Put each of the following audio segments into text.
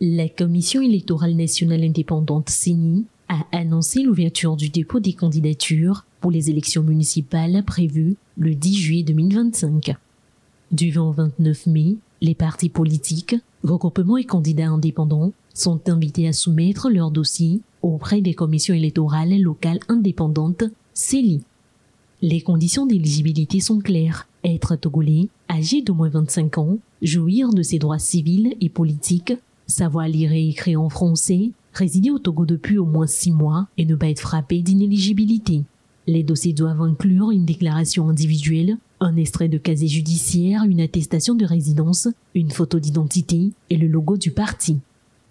La Commission électorale nationale indépendante CENI a annoncé l'ouverture du dépôt des candidatures pour les élections municipales prévues le 10 juillet 2025. Du 20 au 29 mai, les partis politiques, regroupements et candidats indépendants sont invités à soumettre leur dossier auprès des commissions électorales locales indépendantes CELI. Les conditions d'éligibilité sont claires. Être togolais, âgé d'au moins 25 ans, jouir de ses droits civils et politiques, savoir lire et écrire en français, résider au Togo depuis au moins 6 mois et ne pas être frappé d'inéligibilité. Les dossiers doivent inclure une déclaration individuelle, un extrait de casier judiciaire, une attestation de résidence, une photo d'identité et le logo du parti.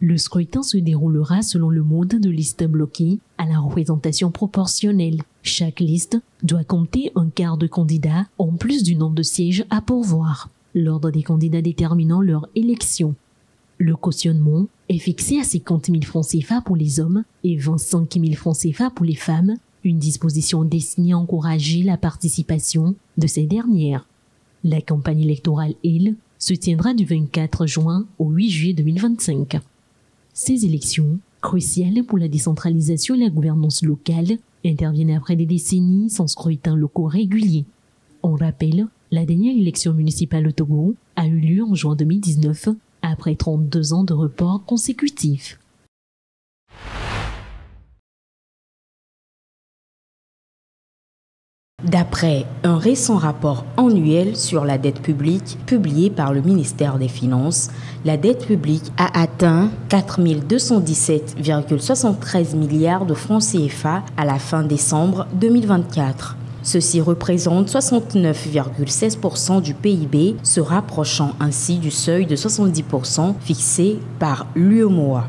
Le scrutin se déroulera selon le mode de liste bloquée à la représentation proportionnelle. Chaque liste doit compter un quart de candidats en plus du nombre de sièges à pourvoir, l'ordre des candidats déterminant leur élection. Le cautionnement est fixé à 50 000 francs CFA pour les hommes et 25 000 francs CFA pour les femmes, une disposition destinée à encourager la participation de ces dernières. La campagne électorale, elle, se tiendra du 24 juin au 8 juillet 2025. Ces élections, cruciales pour la décentralisation et la gouvernance locale, interviennent après des décennies sans scrutin locaux réguliers. On rappelle, la dernière élection municipale au Togo a eu lieu en juin 2019, après 32 ans de report consécutifs. D'après un récent rapport annuel sur la dette publique publié par le ministère des Finances, la dette publique a atteint 4 217,73 milliards de francs CFA à la fin décembre 2024. Ceci représente 69,16% du PIB, se rapprochant ainsi du seuil de 70% fixé par l'UEMOA.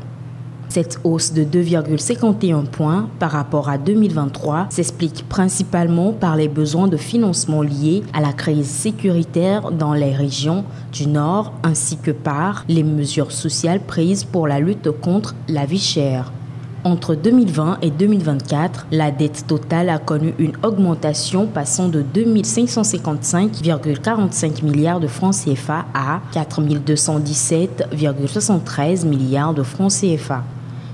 Cette hausse de 2,51 points par rapport à 2023 s'explique principalement par les besoins de financement liés à la crise sécuritaire dans les régions du Nord ainsi que par les mesures sociales prises pour la lutte contre la vie chère. Entre 2020 et 2024, la dette totale a connu une augmentation passant de 2 555,45 milliards de francs CFA à 4 217,73 milliards de francs CFA.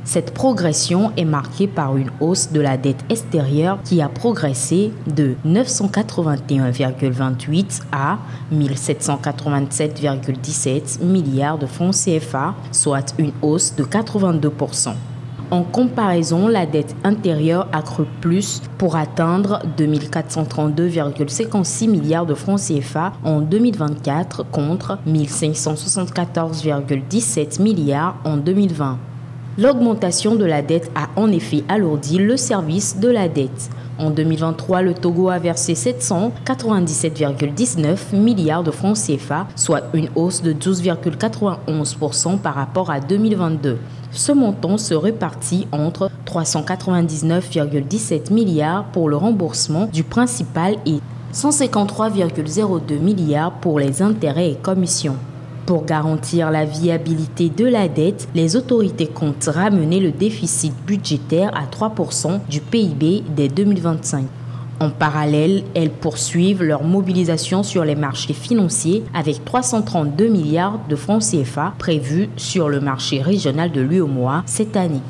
Cette progression est marquée par une hausse de la dette extérieure qui a progressé de 981,28 à 1787,17 milliards de francs CFA, soit une hausse de 82%. En comparaison, la dette intérieure a cru plus pour atteindre 2432,56 milliards de francs CFA en 2024 contre 1574,17 milliards en 2020. L'augmentation de la dette a en effet alourdi le service de la dette. En 2023, le Togo a versé 797,19 milliards de francs CFA, soit une hausse de 12,91% par rapport à 2022. Ce montant se répartit entre 399,17 milliards pour le remboursement du principal et 153,02 milliards pour les intérêts et commissions. Pour garantir la viabilité de la dette, les autorités comptent ramener le déficit budgétaire à 3% du PIB dès 2025. En parallèle, elles poursuivent leur mobilisation sur les marchés financiers avec 332 milliards de francs CFA prévus sur le marché régional de l'UEMOA cette année.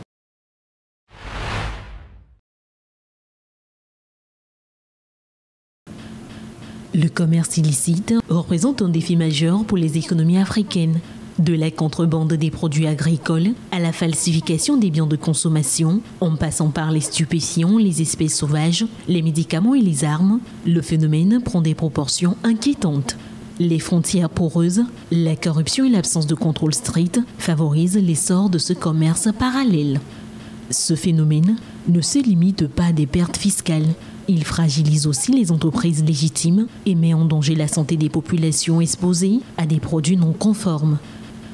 Le commerce illicite représente un défi majeur pour les économies africaines. De la contrebande des produits agricoles à la falsification des biens de consommation, en passant par les stupéfiants, les espèces sauvages, les médicaments et les armes, le phénomène prend des proportions inquiétantes. Les frontières poreuses, la corruption et l'absence de contrôle strict favorisent l'essor de ce commerce parallèle. Ce phénomène ne se limite pas à des pertes fiscales. Il fragilise aussi les entreprises légitimes et met en danger la santé des populations exposées à des produits non conformes.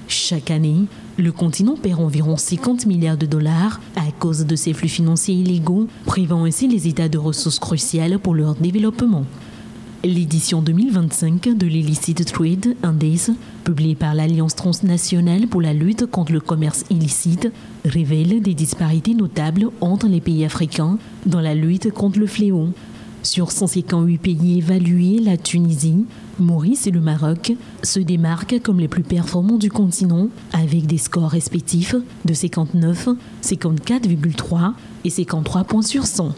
Chaque année, le continent perd environ 50 milliards de dollars à cause de ces flux financiers illégaux, privant ainsi les États de ressources cruciales pour leur développement. L'édition 2025 de l'Illicit Trade Index, publiée par l'Alliance transnationale pour la lutte contre le commerce illicite, révèle des disparités notables entre les pays africains dans la lutte contre le fléau. Sur 158 pays évalués, la Tunisie, Maurice et le Maroc se démarquent comme les plus performants du continent avec des scores respectifs de 59, 54,3 et 53 points sur 100.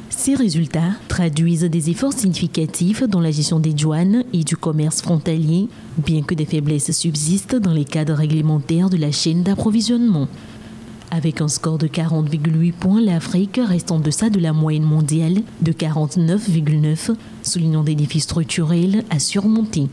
Ces résultats traduisent des efforts significatifs dans la gestion des douanes et du commerce frontalier, bien que des faiblesses subsistent dans les cadres réglementaires de la chaîne d'approvisionnement. Avec un score de 40,8 points, l'Afrique reste en deçà de la moyenne mondiale de 49,9, soulignant des défis structurels à surmonter.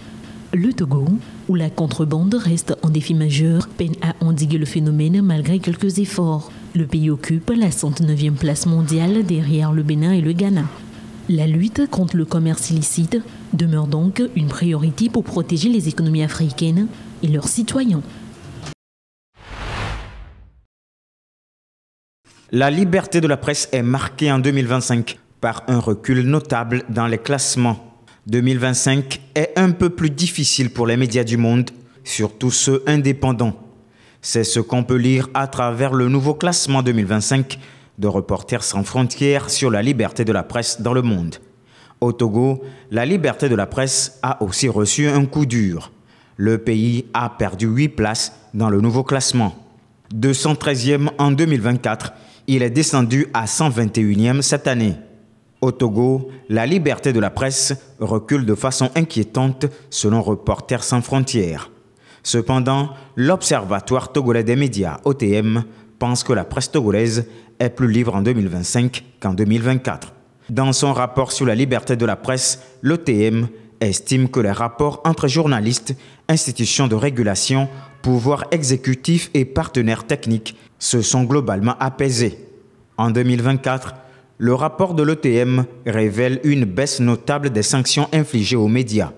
Le Togo, où la contrebande reste un défi majeur, peine à endiguer le phénomène malgré quelques efforts. Le pays occupe la 109e place mondiale derrière le Bénin et le Ghana. La lutte contre le commerce illicite demeure donc une priorité pour protéger les économies africaines et leurs citoyens. La liberté de la presse est marquée en 2025 par un recul notable dans les classements. 2025 est un peu plus difficile pour les médias du monde, surtout ceux indépendants. C'est ce qu'on peut lire à travers le nouveau classement 2025 de Reporters sans frontières sur la liberté de la presse dans le monde. Au Togo, la liberté de la presse a aussi reçu un coup dur. Le pays a perdu 8 places dans le nouveau classement. 213e en 2024, il est descendu à 121e cette année. Au Togo, la liberté de la presse recule de façon inquiétante selon Reporters sans frontières. Cependant, l'Observatoire togolais des médias, OTM, pense que la presse togolaise est plus libre en 2025 qu'en 2024. Dans son rapport sur la liberté de la presse, l'OTM estime que les rapports entre journalistes, institutions de régulation, pouvoir exécutif et partenaires techniques se sont globalement apaisés. En 2024, le rapport de l'OTM révèle une baisse notable des sanctions infligées aux médias.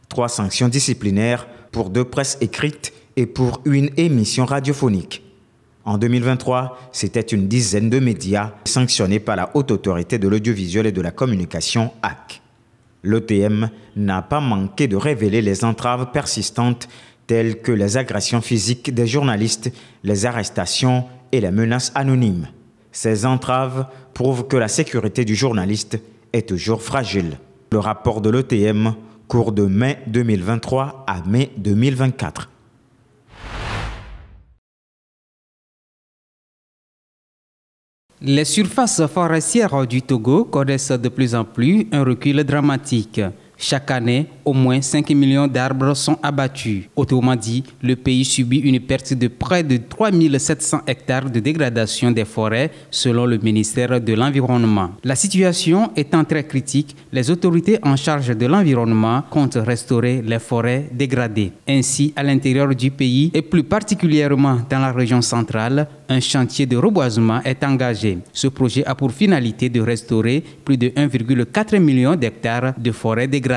3 sanctions disciplinaires pour 2 presses écrites et pour une émission radiophonique. En 2023, c'était une dizaine de médias sanctionnés par la Haute Autorité de l'Audiovisuel et de la Communication, HAC. L'OTM n'a pas manqué de révéler les entraves persistantes telles que les agressions physiques des journalistes, les arrestations et les menaces anonymes. Ces entraves prouvent que la sécurité du journaliste est toujours fragile. Le rapport de l'OTM court de mai 2023 à mai 2024. Les surfaces forestières du Togo connaissent de plus en plus un recul dramatique. Chaque année, au moins 5 millions d'arbres sont abattus. Autrement dit, le pays subit une perte de près de 3700 hectares de dégradation des forêts, selon le ministère de l'Environnement. La situation étant très critique, les autorités en charge de l'environnement comptent restaurer les forêts dégradées. Ainsi, à l'intérieur du pays et plus particulièrement dans la région centrale, un chantier de reboisement est engagé. Ce projet a pour finalité de restaurer plus de 1,4 million d'hectares de forêts dégradées.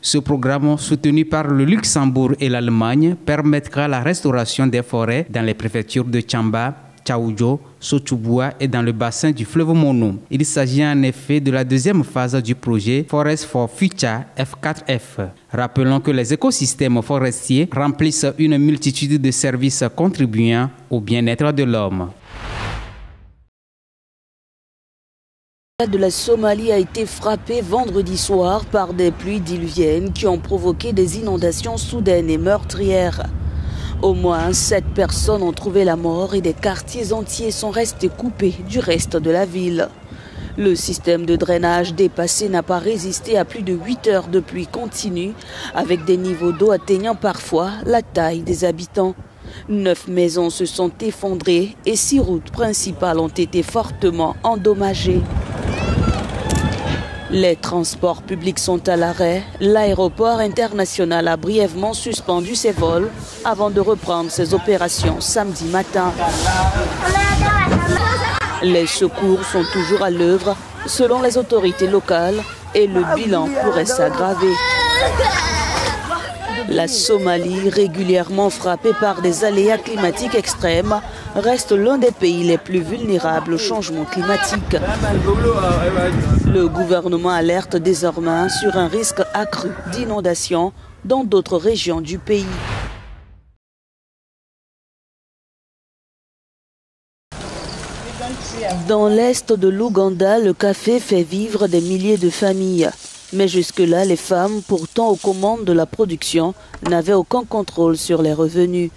Ce programme, soutenu par le Luxembourg et l'Allemagne, permettra la restauration des forêts dans les préfectures de Tchamba, Tchaoudjo, Sochubwa et dans le bassin du fleuve Mono. Il s'agit en effet de la deuxième phase du projet Forest for Future F4F. Rappelons que les écosystèmes forestiers remplissent une multitude de services contribuant au bien-être de l'homme. De la Somalie a été frappé vendredi soir par des pluies diluviennes qui ont provoqué des inondations soudaines et meurtrières. Au moins 7 personnes ont trouvé la mort et des quartiers entiers sont restés coupés du reste de la ville. Le système de drainage dépassé n'a pas résisté à plus de 8 heures de pluie continue, avec des niveaux d'eau atteignant parfois la taille des habitants. 9 maisons se sont effondrées et 6 routes principales ont été fortement endommagées. Les transports publics sont à l'arrêt. L'aéroport international a brièvement suspendu ses vols avant de reprendre ses opérations samedi matin. Les secours sont toujours à l'œuvre selon les autorités locales et le bilan pourrait s'aggraver. La Somalie, régulièrement frappée par des aléas climatiques extrêmes, reste l'un des pays les plus vulnérables au changement climatique. Le gouvernement alerte désormais sur un risque accru d'inondation dans d'autres régions du pays. Dans l'est de l'Ouganda, le café fait vivre des milliers de familles. Mais jusque-là, les femmes, pourtant aux commandes de la production, n'avaient aucun contrôle sur les revenus.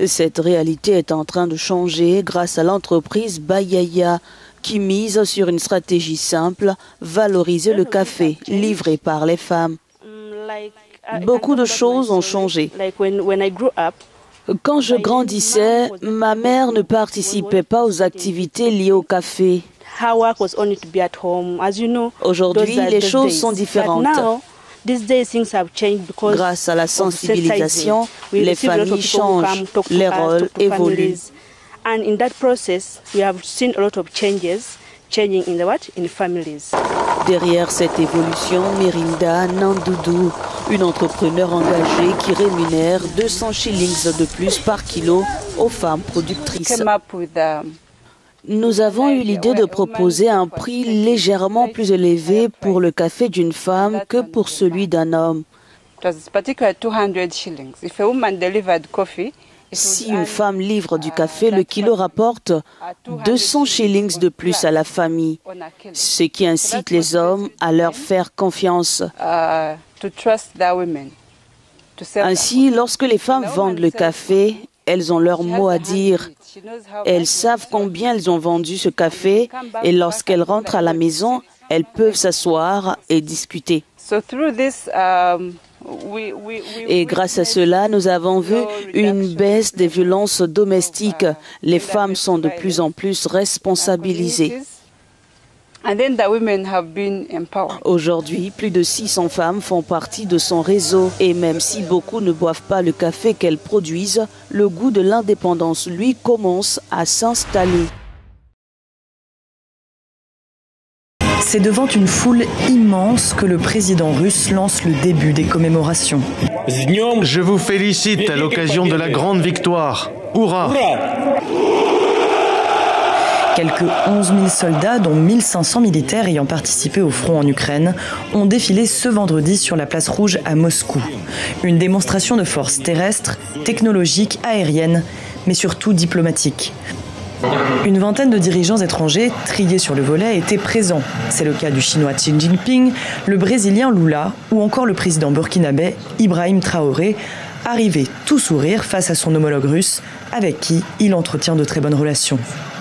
Cette réalité est en train de changer grâce à l'entreprise Bayaya, qui mise sur une stratégie simple, valoriser le café livré par les femmes. Beaucoup de choses ont changé. Quand je grandissais, ma mère ne participait pas aux activités liées au café. Aujourd'hui, les choses sont différentes. Grâce à la sensibilisation, les familles changent, les rôles évoluent. Derrière cette évolution, Mirinda Nandoudou, une entrepreneure engagée qui rémunère 200 shillings de plus par kilo aux femmes productrices. Nous avons eu l'idée de proposer un prix légèrement plus élevé pour le café d'une femme que pour celui d'un homme. Si une femme livre du café, le kilo rapporte 200 shillings de plus à la famille, ce qui incite les hommes à leur faire confiance. Ainsi, lorsque les femmes vendent le café, elles ont leur mot à dire. Elles savent combien elles ont vendu ce café et lorsqu'elles rentrent à la maison, elles peuvent s'asseoir et discuter. Et grâce à cela, nous avons vu une baisse des violences domestiques. Les femmes sont de plus en plus responsabilisées. Aujourd'hui, plus de 600 femmes font partie de son réseau. Et même si beaucoup ne boivent pas le café qu'elles produisent, le goût de l'indépendance, lui, commence à s'installer. C'est devant une foule immense que le président russe lance le début des commémorations. Je vous félicite à l'occasion de la grande victoire. Hourra! Quelques 11 000 soldats, dont 1500 militaires ayant participé au front en Ukraine, ont défilé ce vendredi sur la place rouge à Moscou. Une démonstration de force terrestre, technologique, aérienne, mais surtout diplomatique. Une vingtaine de dirigeants étrangers, triés sur le volet, étaient présents. C'est le cas du Chinois Xi Jinping, le Brésilien Lula ou encore le président burkinabé Ibrahim Traoré, arrivé tout sourire face à son homologue russe, avec qui il entretient de très bonnes relations.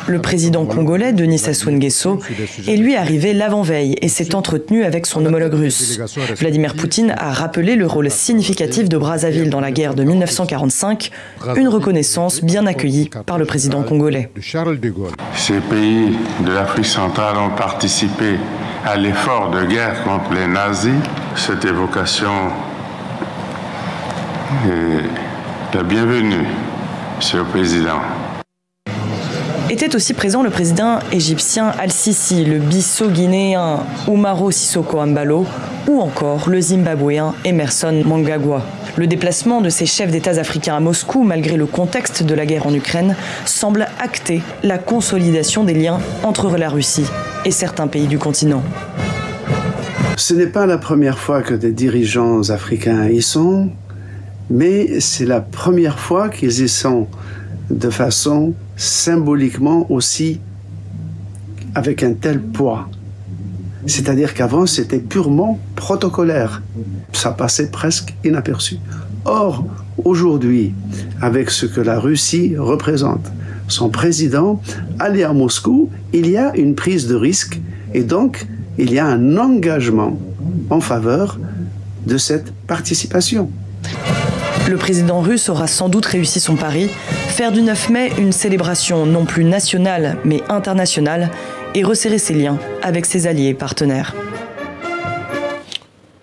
Le président congolais, Denis Sassou Nguesso, est lui arrivé l'avant-veille et s'est entretenu avec son homologue russe. Vladimir Poutine a rappelé le rôle significatif de Brazzaville dans la guerre de 1945, une reconnaissance bien accueillie par le président congolais. Ces pays de l'Afrique centrale ont participé à l'effort de guerre contre les nazis. Cette évocation est la bienvenue, Monsieur le Président. Était aussi présent le président égyptien Al-Sisi, le Bissau-guinéen Umaro Sissoko Embalo ou encore le Zimbabwéen Emmerson Mnangagwa. Le déplacement de ces chefs d'État africains à Moscou, malgré le contexte de la guerre en Ukraine, semble acter la consolidation des liens entre la Russie et certains pays du continent. Ce n'est pas la première fois que des dirigeants africains y sont, mais c'est la première fois qu'ils y sont de façon symboliquement aussi avec un tel poids. C'est-à-dire qu'avant, c'était purement protocolaire. Ça passait presque inaperçu. Or, aujourd'hui, avec ce que la Russie représente, son président, aller à Moscou, il y a une prise de risque et donc il y a un engagement en faveur de cette participation. Le président russe aura sans doute réussi son pari, faire du 9 mai une célébration non plus nationale mais internationale et resserrer ses liens avec ses alliés et partenaires.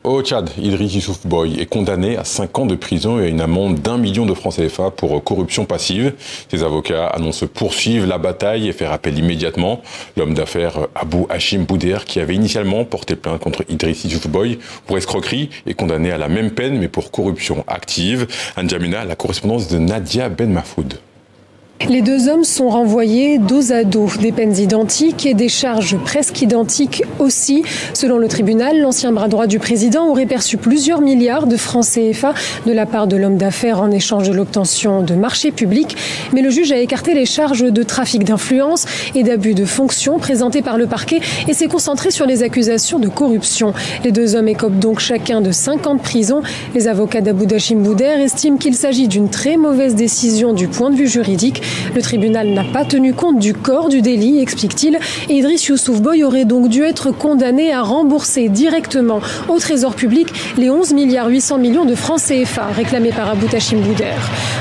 Au Tchad, Idriss Youssouf Boy est condamné à 5 ans de prison et à une amende d'1 million de francs CFA pour corruption passive. Ses avocats annoncent poursuivre la bataille et faire appel immédiatement. L'homme d'affaires Abou Hachim Bouder, qui avait initialement porté plainte contre Idriss Youssouf Boy pour escroquerie, est condamné à la même peine mais pour corruption active. N'Djamena, la correspondance de Nadia Ben Mahfoud. Les deux hommes sont renvoyés dos à dos, des peines identiques et des charges presque identiques aussi. Selon le tribunal, l'ancien bras droit du président aurait perçu plusieurs milliards de francs CFA de la part de l'homme d'affaires en échange de l'obtention de marchés publics. Mais le juge a écarté les charges de trafic d'influence et d'abus de fonction présentées par le parquet et s'est concentré sur les accusations de corruption. Les deux hommes écopent donc chacun de 5 ans de prison. Les avocats d'Aboudachim Bouder estiment qu'il s'agit d'une très mauvaise décision du point de vue juridique. Le tribunal n'a pas tenu compte du corps du délit, explique-t-il, et Idriss Youssouf Boy aurait donc dû être condamné à rembourser directement au Trésor public les 11,8 milliards de francs CFA réclamés par Aboudachim Bouder.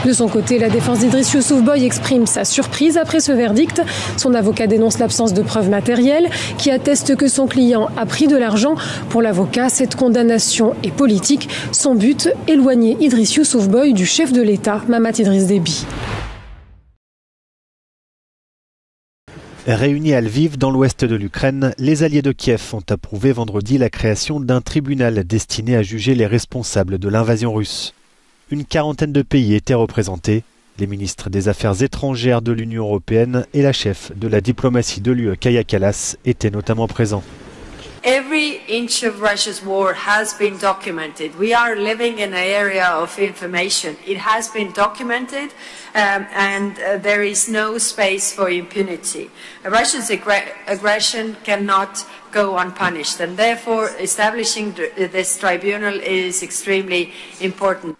De son côté, la défense d'Idriss Youssouf Boy exprime sa surprise après ce verdict. Son avocat dénonce l'absence de preuves matérielles qui attestent que son client a pris de l'argent. Pour l'avocat, cette condamnation est politique. Son but, éloigner Idriss Youssouf Boy du chef de l'État, Mahamat Idriss Déby. Réunis à Lviv, dans l'ouest de l'Ukraine, les alliés de Kiev ont approuvé vendredi la création d'un tribunal destiné à juger les responsables de l'invasion russe. Une quarantaine de pays étaient représentés. Les ministres des Affaires étrangères de l'Union européenne et la chef de la diplomatie de l'UE, Kaja Kallas, étaient notamment présents. Every inch of Russia's war has been documented. We are living in an area of information. It has been documented, and there is no space for impunity. Russia's aggression cannot go unpunished, and therefore establishing this tribunal is extremely important.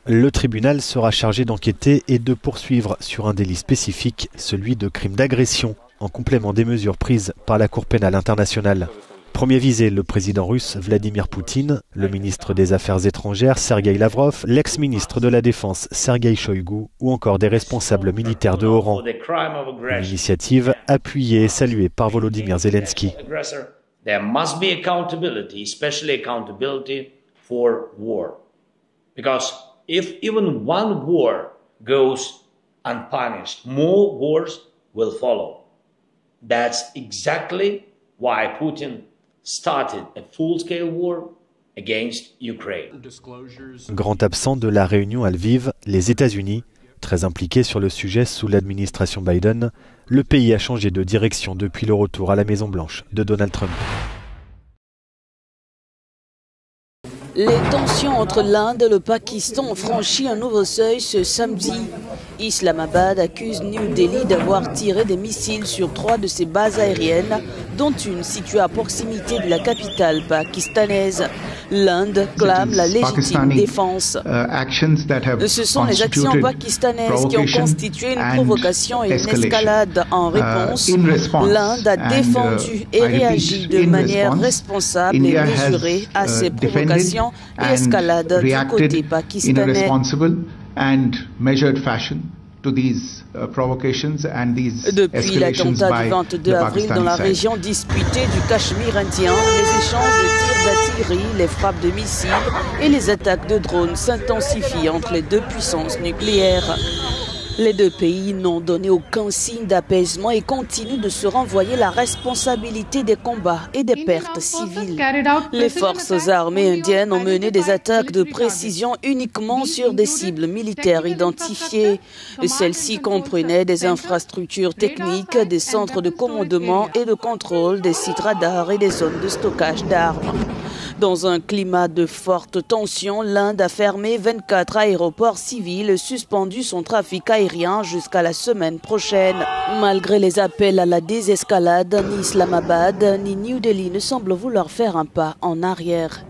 Le tribunal sera chargé d'enquêter et de poursuivre sur un délit spécifique, celui de crime d'agression, en complément des mesures prises par la Cour pénale internationale. Premier visé, le président russe Vladimir Poutine, le ministre des Affaires étrangères Sergueï Lavrov, l'ex-ministre de la Défense Sergueï Shoïgu ou encore des responsables militaires de haut rang. Une initiative appuyée et saluée par Volodymyr Zelensky. There must be accountability, especially accountability for war. Because if even one war goes unpunished, more wars will follow. That's exactly why Putin started a full-scale war against Ukraine. Grand absent de la réunion à Lviv, les États-Unis, très impliqués sur le sujet sous l'administration Biden, le pays a changé de direction depuis le retour à la Maison-Blanche de Donald Trump. Les tensions entre l'Inde et le Pakistan ont franchi un nouveau seuil ce samedi. Islamabad accuse New Delhi d'avoir tiré des missiles sur 3 de ses bases aériennes, dont une située à proximité de la capitale pakistanaise. L'Inde clame la légitime défense. Ce sont les actions pakistanaises qui ont constitué une provocation et une escalade. En réponse, l'Inde a défendu et réagi de manière responsable et mesurée à ces provocations et escalades du côté pakistanais. Depuis l'attentat du 22 avril dans la région disputée du Cachemire indien, les échanges de tirs d'artillerie, les frappes de missiles et les attaques de drones s'intensifient entre les deux puissances nucléaires. Les deux pays n'ont donné aucun signe d'apaisement et continuent de se renvoyer la responsabilité des combats et des pertes civiles. Les forces armées indiennes ont mené des attaques de précision uniquement sur des cibles militaires identifiées. Celles-ci comprenaient des infrastructures techniques, des centres de commandement et de contrôle, des sites radars et des zones de stockage d'armes. Dans un climat de forte tension, l'Inde a fermé 24 aéroports civils et suspendu son trafic aérien jusqu'à la semaine prochaine. Malgré les appels à la désescalade, ni Islamabad ni New Delhi ne semblent vouloir faire un pas en arrière.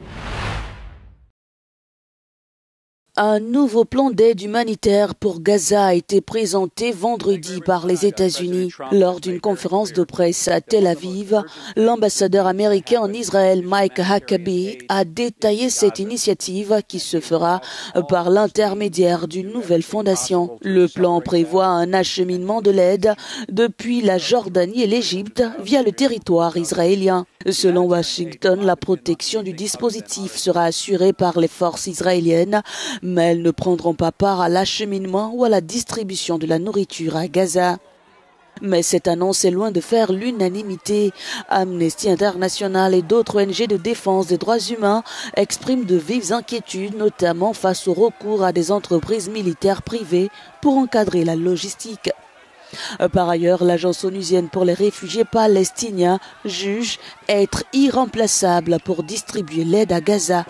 Un nouveau plan d'aide humanitaire pour Gaza a été présenté vendredi par les États-Unis. Lors d'une conférence de presse à Tel Aviv, l'ambassadeur américain en Israël, Mike Huckabee, a détaillé cette initiative qui se fera par l'intermédiaire d'une nouvelle fondation. Le plan prévoit un acheminement de l'aide depuis la Jordanie et l'Égypte via le territoire israélien. Selon Washington, la protection du dispositif sera assurée par les forces israéliennes, mais elles ne prendront pas part à l'acheminement ou à la distribution de la nourriture à Gaza. Mais cette annonce est loin de faire l'unanimité. Amnesty International et d'autres ONG de défense des droits humains expriment de vives inquiétudes, notamment face au recours à des entreprises militaires privées pour encadrer la logistique. Par ailleurs, l'agence onusienne pour les réfugiés palestiniens juge être irremplaçable pour distribuer l'aide à Gaza.